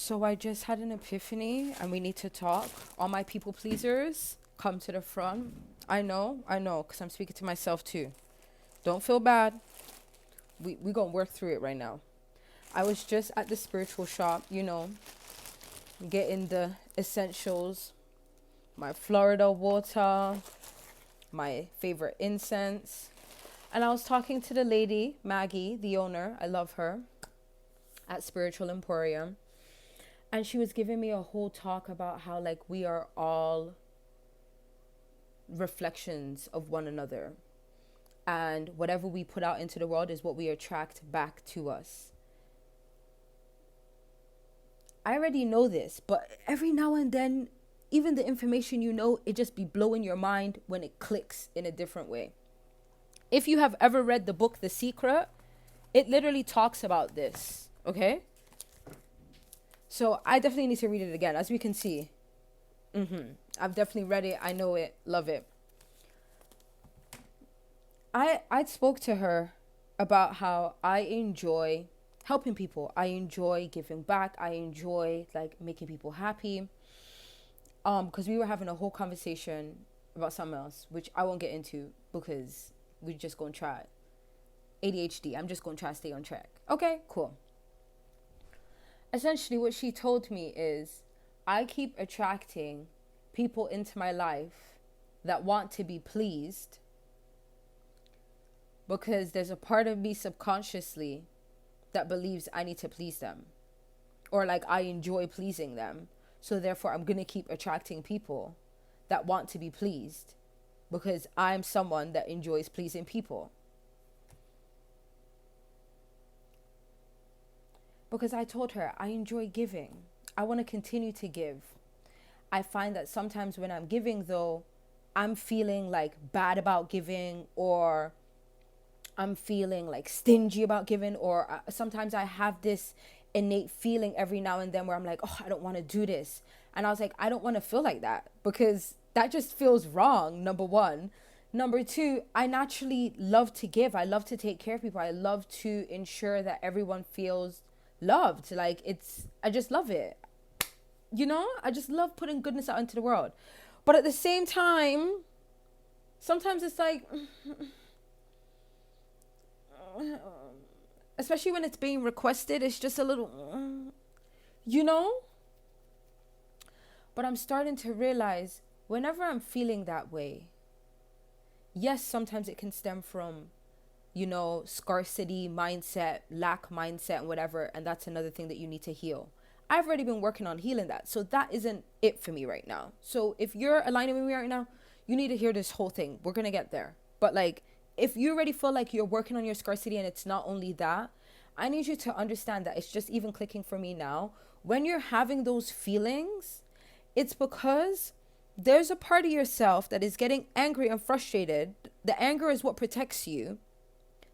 So I just had an epiphany and we need to talk. All my people pleasers, come to the front. I know, because I'm speaking to myself too. Don't feel bad. We gonna work through it right now. I was just at the spiritual shop, getting the essentials, my Florida water, my favorite incense. And I was talking to the lady, Maggie, the owner, I love her, at Spiritual Emporium. And she was giving me a whole talk about how like we are all reflections of one another. And whatever we put out into the world is what we attract back to us. I already know this, but every now and then, even the information it just be blowing your mind when it clicks in a different way. If you have ever read the book The Secret, it literally talks about this, okay? So I definitely need to read it again. As we can see, I've definitely read it. I know it, love it. I spoke to her about how I enjoy helping people. I enjoy giving back. I enjoy like making people happy. Because we were having a whole conversation about something else, which I won't get into because we're just gonna try it. ADHD. I'm just gonna try to stay on track. Okay, cool. Essentially, what she told me is I keep attracting people into my life that want to be pleased because there's a part of me subconsciously that believes I need to please them, or like I enjoy pleasing them. So therefore, I'm going to keep attracting people that want to be pleased because I'm someone that enjoys pleasing people. Because I told her I enjoy giving. I want to continue to give. I find that sometimes when I'm giving, though, I'm feeling like bad about giving, or I'm feeling like stingy about giving, or sometimes I have this innate feeling every now and then where I'm like, oh, I don't want to do this. And I was like, I don't want to feel like that because that just feels wrong, number one. Number two, I naturally love to give. I love to take care of people. I love to ensure that everyone feels loved. Like I just love it. I just love putting goodness out into the world. But at the same time, sometimes it's like, especially when it's being requested, it's just a little, But I'm starting to realize whenever I'm feeling that way, yes, sometimes it can stem from, scarcity mindset, lack mindset, and whatever. And that's another thing that you need to heal. I've already been working on healing that. So that isn't it for me right now. So if you're aligning with me right now, you need to hear this whole thing. We're going to get there. But like, if you already feel like you're working on your scarcity and it's not only that, I need you to understand that it's just even clicking for me now. When you're having those feelings, it's because there's a part of yourself that is getting angry and frustrated. The anger is what protects you,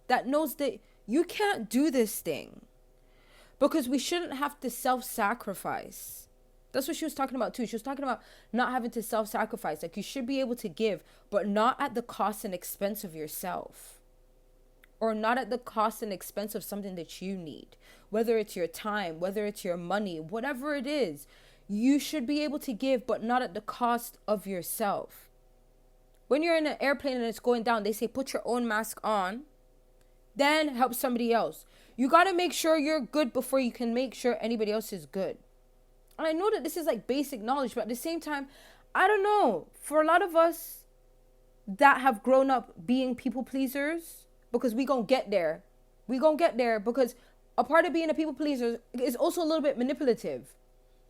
that knows that you can't do this thing because we shouldn't have to self-sacrifice. That's what she was talking about too. She was talking about not having to self-sacrifice. Like you should be able to give, but not at the cost and expense of yourself, or not at the cost and expense of something that you need, whether it's your time, whether it's your money, whatever it is. You should be able to give, but not at the cost of yourself. When you're in an airplane and it's going down, they say, put your own mask on, then help somebody else. You got to make sure you're good before you can make sure anybody else is good. And I know that this is like basic knowledge, but at the same time, I don't know. For a lot of us that have grown up being people pleasers, because we gonna get there. We gonna get there because a part of being a people pleaser is also a little bit manipulative.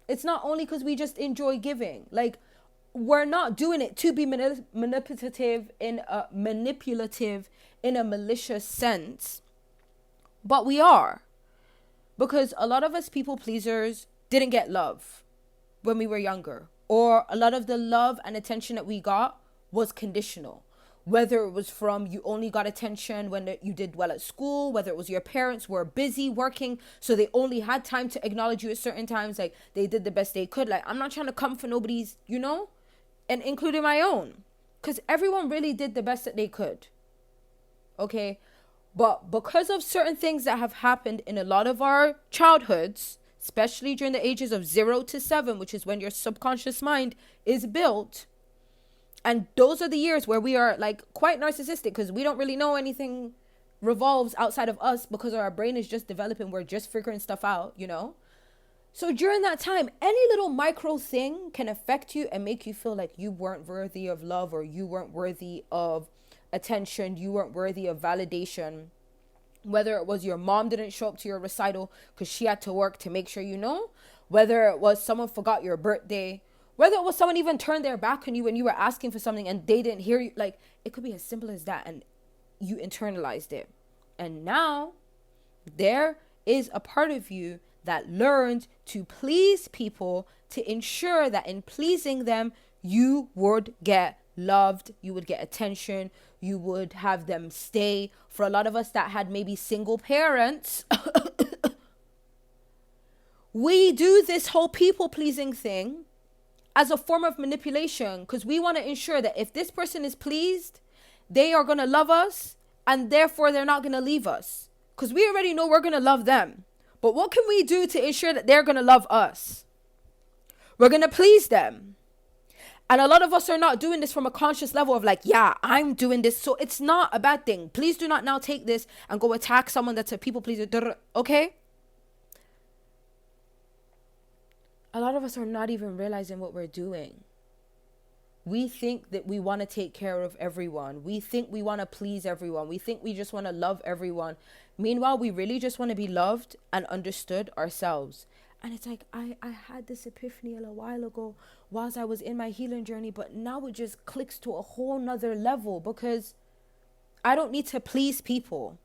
It's not only because we just enjoy giving. Like, we're not doing it to be manipulative in a malicious sense, but we are. Because a lot of us people pleasers didn't get love when we were younger, or a lot of the love and attention that we got was conditional. Whether it was from you only got attention when you did well at school, whether it was your parents were busy working, so they only had time to acknowledge you at certain times, like they did the best they could. Like, I'm not trying to come for nobody's, and including my own, because everyone really did the best that they could. Okay. But because of certain things that have happened in a lot of our childhoods, especially during the ages of 0 to 7, which is when your subconscious mind is built. And those are the years where we are like quite narcissistic because we don't really know anything revolves outside of us because our brain is just developing. We're just figuring stuff out, you know? So during that time, any little micro thing can affect you and make you feel like you weren't worthy of love, or you weren't worthy of attention, you weren't worthy of validation. Whether it was your mom didn't show up to your recital because she had to work to make sure you know, whether it was someone forgot your birthday, whether it was someone even turned their back on you when you were asking for something and they didn't hear you. Like, it could be as simple as that, and you internalized it. And now there is a part of you that learned to please people to ensure that in pleasing them, you would get loved, you would get attention, you would have them stay. For a lot of us that had maybe single parents, we do this whole people pleasing thing as a form of manipulation because we want to ensure that if this person is pleased, they are going to love us, and therefore they're not going to leave us because we already know we're going to love them. But what can we do to ensure that they're going to love us? We're going to please them. And a lot of us are not doing this from a conscious level of like, yeah, I'm doing this, so it's not a bad thing. Please do not now take this and go attack someone that's a people pleaser. Okay? A lot of us are not even realizing what we're doing. We think that we want to take care of everyone. We think we want to please everyone. We think we just want to love everyone. Meanwhile, we really just want to be loved and understood ourselves. And it's like, I had this epiphany a little while ago whilst I was in my healing journey, but now it just clicks to a whole nother level because I don't need to please people.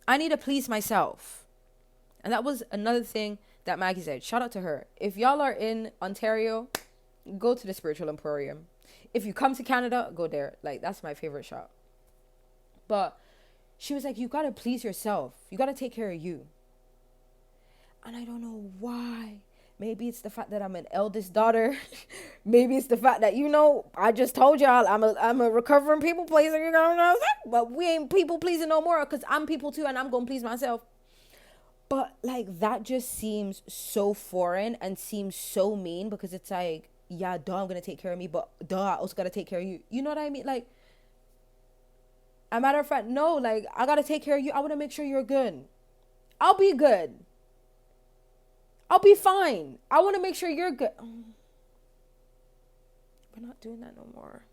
I need to please myself. And that was another thing that Maggie said. Shout out to her. If y'all are in Ontario, go to the Spiritual Emporium. If you come to Canada, go there. Like, that's my favorite shop. But she was like, you got to please yourself. You got to take care of you. And I don't know why. Maybe it's the fact that I'm an eldest daughter. Maybe it's the fact that, you know, I just told y'all I'm a recovering people pleaser. You know what I'm saying? But we ain't people pleasing no more because I'm people too and I'm going to please myself. But like, that just seems so foreign and seems so mean because it's like, yeah, duh, I'm going to take care of me, but duh, I also got to take care of you. You know what I mean? Like, a matter of fact, no, like, I got to take care of you. I want to make sure you're good. I'll be good. I'll be fine. I want to make sure you're good. We're not doing that no more.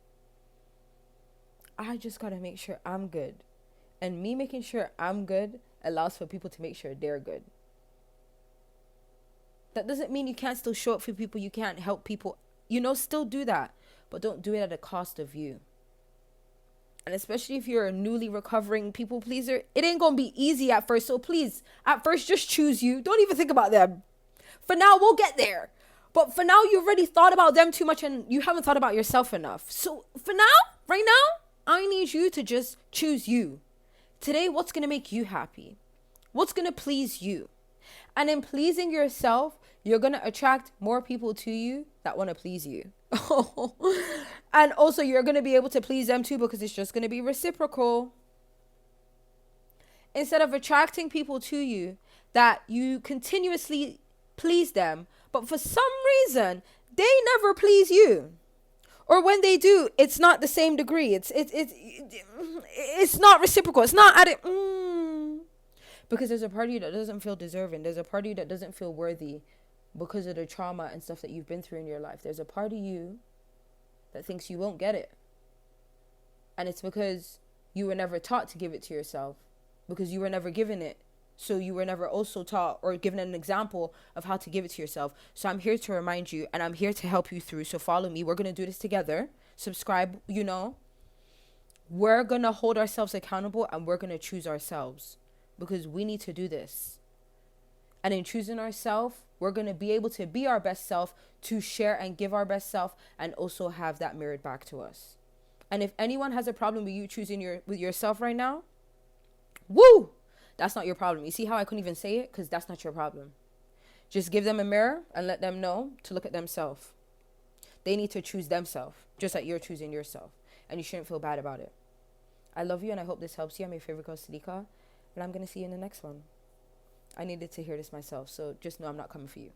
I just got to make sure I'm good. And me making sure I'm good allows for people to make sure they're good. That doesn't mean you can't still show up for people. You can't help people. You know, still do that. But don't do it at a cost of you. And especially if you're a newly recovering people pleaser, it ain't going to be easy at first. So please, at first, just choose you. Don't even think about them. For now, we'll get there. But for now, you've already thought about them too much and you haven't thought about yourself enough. So for now, right now, I need you to just choose you. Today, what's going to make you happy? What's going to please you? And in pleasing yourself, you're going to attract more people to you that want to please you. And also, you're going to be able to please them too because it's just going to be reciprocal. Instead of attracting people to you that you continuously please them, but for some reason, they never please you. Or when they do, it's not the same degree. It's not reciprocal. It's not at it. Because there's a part of you that doesn't feel deserving. There's a part of you that doesn't feel worthy because of the trauma and stuff that you've been through in your life. There's a part of you that thinks you won't get it. And it's because you were never taught to give it to yourself. Because you were never given it. So you were never also taught or given an example of how to give it to yourself. So I'm here to remind you and I'm here to help you through. So follow me. We're going to do this together. Subscribe, you know. We're going to hold ourselves accountable and we're going to choose ourselves. Because we need to do this. And in choosing ourselves, we're going to be able to be our best self, to share and give our best self, and also have that mirrored back to us. And if anyone has a problem with you choosing with yourself right now, woo! That's not your problem. You see how I couldn't even say it? Because that's not your problem. Just give them a mirror and let them know to look at themselves. They need to choose themselves, just like you're choosing yourself. And you shouldn't feel bad about it. I love you and I hope this helps you. I'm your favorite girl, Sadicka. And I'm going to see you in the next one. I needed to hear this myself. So just know I'm not coming for you.